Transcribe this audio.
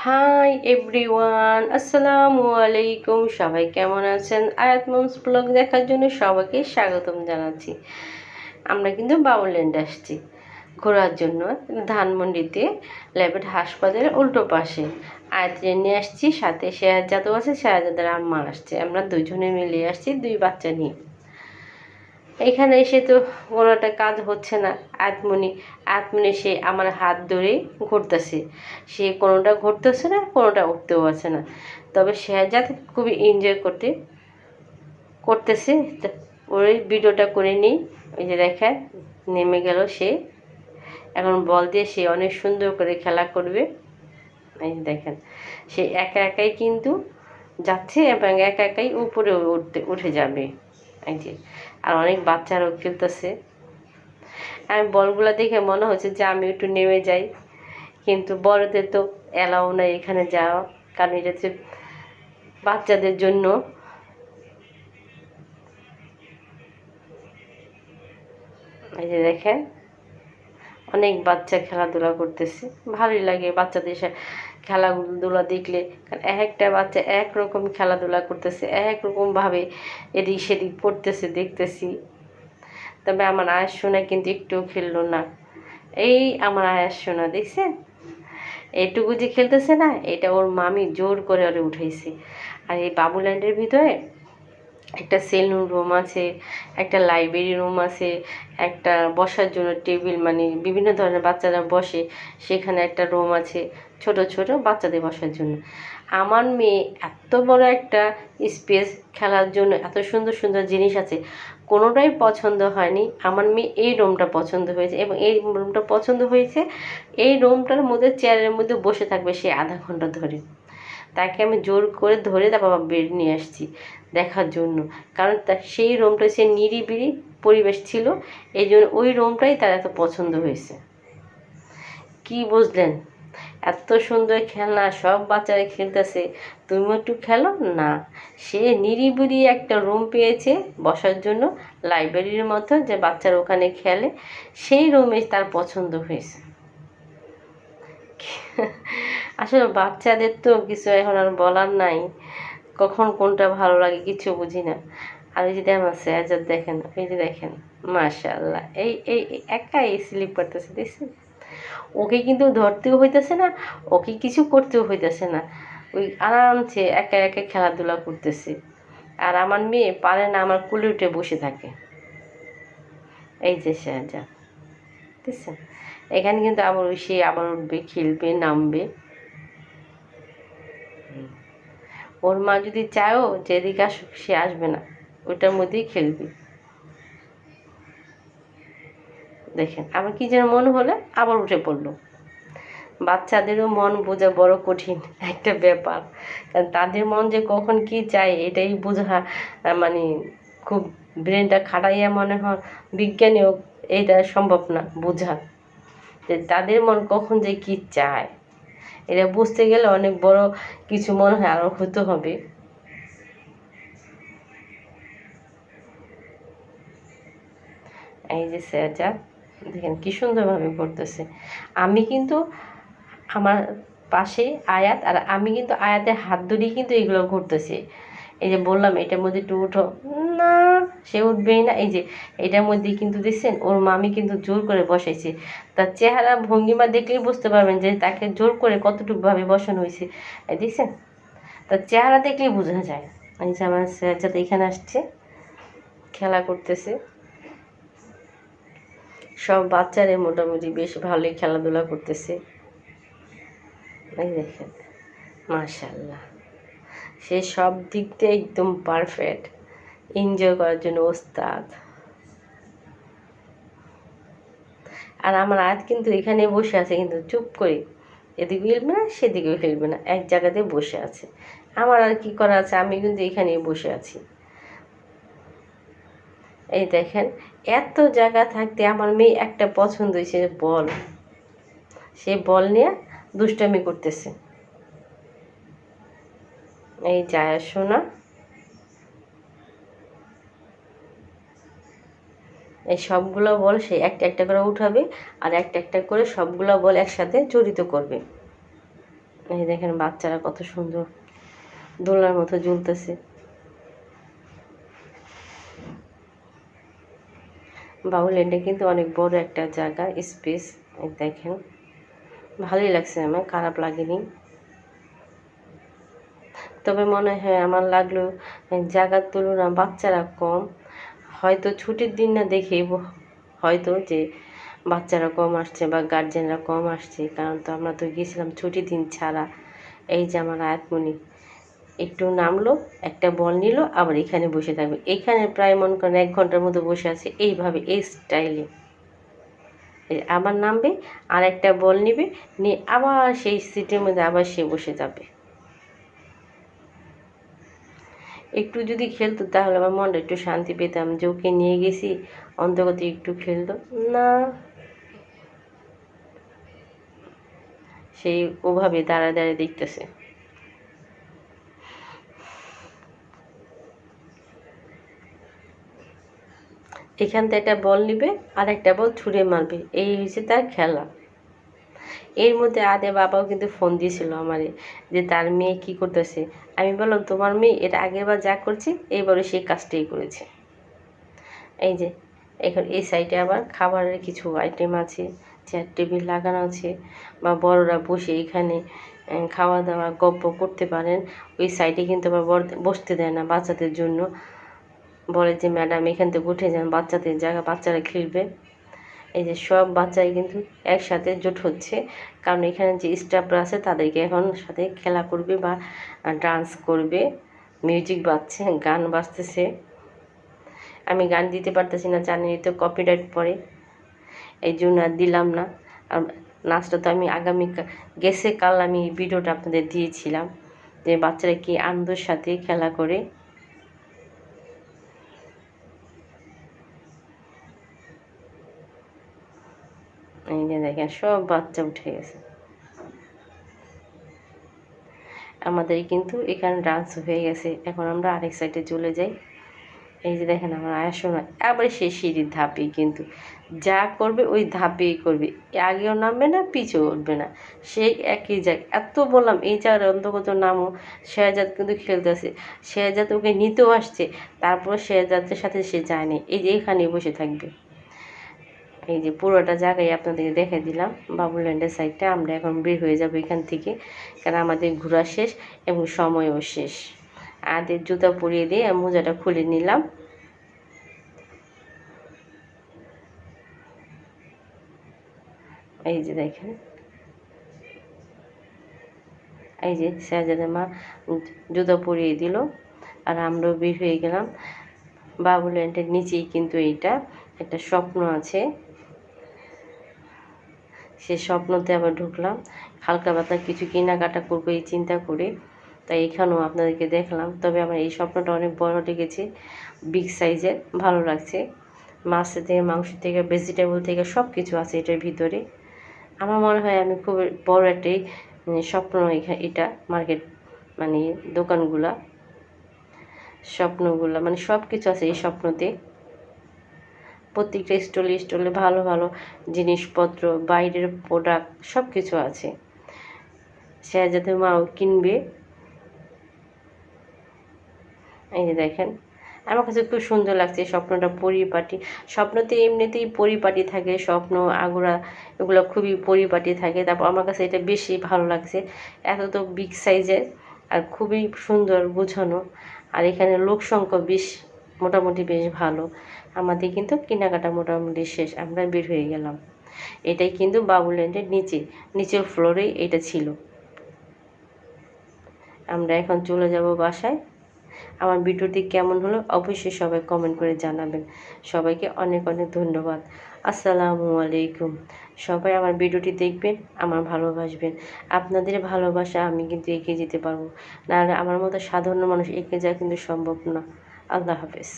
Hi everyone, আসসালামু আলাইকুম। সবাই কেমন আছেন? আয়াত মমস ব্লগ দেখার জন্য সবাইকে স্বাগতম জানাচ্ছি। আমরা কিন্তু বাবুল্যান্ড আসছি ঘোরার জন্য, ধানমন্ডিতে ল্যাবেট হাসপাতালের উল্টো পাশে। আয়াতকে নিয়ে আসছি, সাথে শেহাজাদও আছে, শেহাজাদের আম্মা আসছে। আমরা দুজনে মিলে আসছি, দুই বাচ্চা নিয়ে। এখানে এসে তো কোনো একটা কাজ হচ্ছে না। আতমনি সে আমার হাত ধরে ঘুরতেছে। সে কোনোটা ঘুরতেছে না, কোনোটা উঠতেও আছে না। তবে শেহজাদ খুবই এনজয় করতেছে। ওই ভিডিওটা করে নিই। ওই যে দেখেন নেমে গেল সে। এখন বল দিয়ে সে অনেক সুন্দর করে খেলা করবে। এই দেখেন সে একা একাই কিন্তু যাচ্ছে এবং একা একাই উপরে উঠে যাবে। এই যে আর অনেক বাচ্চারাও খেলতেছে। আমি বলগুলো দেখে মনে হচ্ছে যে আমি একটু নেমে যাই, কিন্তু বড়দের তো অ্যালাউ নাই এখানে যাওয়া, কারণ এটা হচ্ছে বাচ্চাদের জন্য। এই যে দেখেন অনেক বাচ্চা খেলাধুলা করতেছে, ভালোই লাগে বাচ্চাদের খেলাধুলা দেখলে। কারণ এক একটা বাচ্চা একরকম খেলাধুলা করতেছে, একরকমভাবে এদিক সেদিক পড়তেছে দেখতেছি। তবে আমার আয়ের সোনা কিন্তু একটুও খেললো না। এই আমার আয়ের সোনা দেখছেন, এইটুকু যে খেলতেছে না, এটা ওর মামি জোর করে ওরে উঠাইছে। আর এই বাবুল্যান্ডের ভিতরে একটা সেলুন রুম আছে, একটা লাইব্রেরি রুম আছে, একটা বসার জন্য টেবিল, মানে বিভিন্ন ধরনের বাচ্চারা বসে সেখানে একটা রুম আছে, ছোট ছোট বাচ্চাদের বসার জন্য। আমার মেয়ে এত বড় একটা স্পেস খেলার জন্য, এত সুন্দর সুন্দর জিনিস আছে, কোনোটাই পছন্দ হয়নি। আমার মেয়ে এই রুমটা পছন্দ হয়েছে, এবং এই রুমটা পছন্দ হয়েছে। এই রুমটার মধ্যে চেয়ারের মধ্যে বসে থাকবে সে আধা ঘন্টা ধরে। তাকে আমি জোর করে ধরে তার বাবা বেড নিয়ে আসছি দেখার জন্য, কারণ সেই রুমটা সে নিরিবিলি পরিবেশ ছিল, এই জন্য ওই রুমটাই তার এত পছন্দ হয়েছে। কি বুঝলেন? এত সুন্দর খেলনা, সব বাচ্চারা খেলতেছে, তুমি একটু খেলো না। সে নিরিবিলি একটা রুম পেয়েছে বসার জন্য, লাইব্রেরির মতো, যে বাচ্চারা ওখানে খেলে, সেই রুমে তার পছন্দ হয়েছে। আসলে বাচ্চাদের তো কিছু এখন আর বলার নাই, কখন কোনটা ভালো লাগে কিছু বুঝি না। আর এই যে আমার শেহজাদ দেখেন, এই যে দেখেন মাশাআল্লাহ, এই এই একাই স্লিপ করতেছে দেখছেন। ওকে কিন্তু ধরতেও হইতেছে না, ওকে কিছু করতেও হইতেছে না, ওই আরামসে একা একা খেলাধুলা করতেছে। আর আমার মেয়ে পারে না, আমার কুলে উঠে বসে থাকে। এই যে শেহজাদ দেখছেন, এখানে কিন্তু আবার সে আবার উঠবে, খেলবে, নামবে। ওর মা যদি চায়ও যে এদিকে আসুক, সে আসবে না, ওইটার মধ্যেই খেলবে। দেখেন আবার কি যেন মনে হলে আবার উঠে পড়লো। বাচ্চাদেরও মন বোঝা বড় কঠিন একটা ব্যাপার, কারণ তাদের মন যে কখন কি চায় এটাই বোঝা, মানে খুব ব্রেনটা খাটাইয়া মনে হয় বিজ্ঞানীও এটা সম্ভব না বোঝা, যে তাদের মন কখন যে কি চায়। এটা বুঝতে গেলে অনেক বড় কিছু মনে হয় আরও হতে হবে। এই যে স্যারটা দেখেন কি সুন্দরভাবে করতেছে। আমি কিন্তু আমার পাশে আয়াত, আর আমি কিন্তু আয়াতের হাত ধরেই কিন্তু এগুলো ঘুরতেছি। এই যে বললাম এটার মধ্যে একটু উঠো, না সে উঠবেই না। এই যে এটার মধ্যে কিন্তু দেখছেন ওর মামি কিন্তু জোর করে বসাইছে। তার চেহারা ভঙ্গিমা দেখলেই বুঝতে পারবেন যে তাকে জোর করে কতটুকুভাবে বসানো হয়েছে। এই দেখছেন, তার চেহারা দেখলেই বোঝা যায়। এই যে আমার যাতে এখানে আসছে, খেলা করতেছে। সব বাচ্চারা মোটামুটি বেশ ভালোই খেলাধুলা করতেছে। এই দেখেন মাশাআল্লাহ, সে সব দিক দিয়ে একদম পারফেক্ট, এনজয় করার জন্য ওস্তাদ। আর আমার আয়াত কিন্তু এখানে বসে আছে, কিন্তু চুপ করে, এদিকেও খেলবে না সেদিকেও খেলবে না, এক জায়গাতে বসে আছে। আমার আর কি করা আছে, আমি কিন্তু এখানেই বসে আছি। এই দেখেন এত জায়গা থাকতে আমার মেয়ে একটা পছন্দ হয়েছে বল, সে বল নিয়ে দুষ্টামি করতেছে। এই যায় সোনা, এই সবগুলো বল সে একটা একটা করে উঠাবে, আর একটা একটা করে সবগুলো বল একসাথে জড়িত করবে। এই দেখেন বাচ্চারা কত সুন্দর দোলনার মতো ঝুলতেছে। বাবুল্যান্ডে কিন্তু অনেক বড় একটা জায়গা, স্পেস। দেখেন ভালোই লাগছে, আমার খারাপ লাগেনি। তবে মনে হয় আমার লাগলো জায়গার তুলনা বাচ্চারা কম, হয়তো ছুটির দিন না দেখে হয়তো যে বাচ্চারা কম আসছে বা গার্জেনরা কম আসছে, কারণ তো আমরা তো গিয়েছিলাম ছুটির দিন ছাড়া। এই যে আমার আয়াতমণি একটু নামলো, একটা বল নিল, আবার এখানে বসে থাকবে। এখানে প্রায় মনে করেন 1 ঘন্টার মতো বসে আছে এইভাবে, এই স্টাইলে। আবার নামবে, আর একটা বল নিবে, নিয়ে আবার সেই সিটের মধ্যে আবার সে বসে যাবে। একটু যদি খেলতো তাহলে আমার মনটা একটু শান্তি পেতাম যে ওকে নিয়ে গেছি, অন্তত একটু খেলতো না। সেই ওভাবে দাঁড়ায় দাঁড়ায় দেখতেছে। এখান থেকে একটা বল নিবে, আর একটা বল ছুঁড়ে মারবে, এই হচ্ছে তার খেলা। এর মধ্যে আদে বাবাও কিন্তু ফোন দিয়েছিল আমারে যে তার মেয়ে কি করতেছে। আমি বললাম তোমার মেয়ে এর আগেরবার যা করছে এইবারও সেই কাজটাই করেছে। এই যে এখন এই সাইডে আবার খাবারের কিছু আইটেম আছে, চেয়ার টেবিল লাগানো আছে, বা বড়রা বসে এখানে খাওয়া দাওয়া গপ্প করতে পারেন। ওই সাইডে কিন্তু আবার বসতে দেয় না বাচ্চাদের জন্য, বলে যে ম্যাডাম এখান থেকে উঠে যান, বাচ্চাদের জায়গা, বাচ্চারা খেলবে। এই যে সব বাচ্চাই কিন্তু একসাথে জোট হচ্ছে, কারণ এখানে যে স্টাফরা আছে তাদেরকে এখন সাথে খেলা করবে বা ডান্স করবে। মিউজিক বাজছে, গান বাজতেছে। আমি গান দিতে পারতেছি না, জানি তো কপিরাইট পড়ে, এই জন্য আর দিলাম না। আর নাচটা তো আমি গেছে কাল আমি ভিডিওটা আপনাদের দিয়েছিলাম যে বাচ্চারা কি আনন্দের সাথে খেলা করে। এই যে দেখেন সব বাচ্চা উঠে গেছে। আমাদের কিন্তু এখানে ডান্স হয়ে গেছে, এখন আমরা আরেক সাইডে চলে যাই। এই যে দেখেন আমার আয়াসনা আবার সেই সিঁড়ির ধাপেই কিন্তু যা করবে ওই ধাপেই করবে, আগেও নামবে না পিছেও উঠবে না, সেই একই জায়গায়। এত বললাম এই জায়গার অন্তর্গত নামও। শেহজাদ কিন্তু খেলতেছে, শেহজাদ ওকে নিতেও আসছে, তারপর শেহজাদের সাথে সে যায়নি, এই যে এখানেই বসে থাকবে। এই যে পুরোটা জায়গায় আপনাদেরকে দেখে দিলাম বাবুল্যান্ডের সাইডটা। আমরা এখন বের হয়ে যাব এখান থেকে, কারণ আমাদের ঘোরা শেষ এবং সময়ও শেষ। আদের জুতা পরিয়ে দিয়ে মোজাটা খুলে নিলাম। এই যে দেখেন, এই যে শেহজাদের মা জুতা পরিয়ে দিল, আর আমরাও বের হয়ে গেলাম। বাবুল্যান্ডের নিচেই কিন্তু এইটা একটা স্বপ্ন আছে, সে স্বপ্নতে আবার ঢুকলাম। হালকা পাতলা কিছু কেনাকাটা করবো এই চিন্তা করে, তাই এখানেও আপনাদেরকে দেখলাম। তবে আমার এই স্বপ্নটা অনেক বড় লেগেছে, বিগ সাইজের, ভালো লাগছে। মাছ থেকে, মাংস থেকে, ভেজিটেবল থেকে সব কিছু আছে এটার ভিতরে। আমার মনে হয় আমি খুব বড় একটাই স্বপ্ন এটা মার্কেট, মানে দোকানগুলা, স্বপ্নগুলা মানে সব কিছু আছে এই স্বপ্নতে। প্রত্যেকটা স্টলে স্টলে ভালো ভালো জিনিসপত্র, বাইরের প্রোডাক্ট সব কিছু আছে। শেহজাদের মাও কিনবে। এই যে দেখেন আমার কাছে খুব সুন্দর লাগছে স্বপ্নটা, পরিপাটি। স্বপ্নতে এমনিতেই পরিপাটি থাকে, স্বপ্ন আগুরা এগুলো খুবই পরিপাটি থাকে। তারপর আমার কাছে এটা বেশি ভালো লাগছে, এত তো বিগ সাইজের আর খুবই সুন্দর গোছানো। আর এখানে লোক সংখ্যা বেশ, মোটামুটি বেশ ভালো। আমাদের কিন্তু কেনাকাটা মোটামুটি শেষ, আমরা বের হয়ে গেলাম। এটাই কিন্তু বাবুল্যান্ডের নিচের ফ্লোরেই এটা ছিল। আমরা এখন চলে যাব বাসায়। আমার ভিডিওটি কেমন হলো অবশ্যই সবাই কমেন্ট করে জানাবেন। সবাইকে অনেক অনেক ধন্যবাদ। আসসালামু আলাইকুম। সবাই আমার ভিডিওটি দেখবেন, আমার ভালোবাসবেন। আপনাদের ভালোবাসা আমি কিন্তু এগিয়ে যেতে পারবো, নাহলে আমার মতো সাধারণ মানুষ এগিয়ে যাওয়া কিন্তু সম্ভব না। আল্লাহ হাফেজ।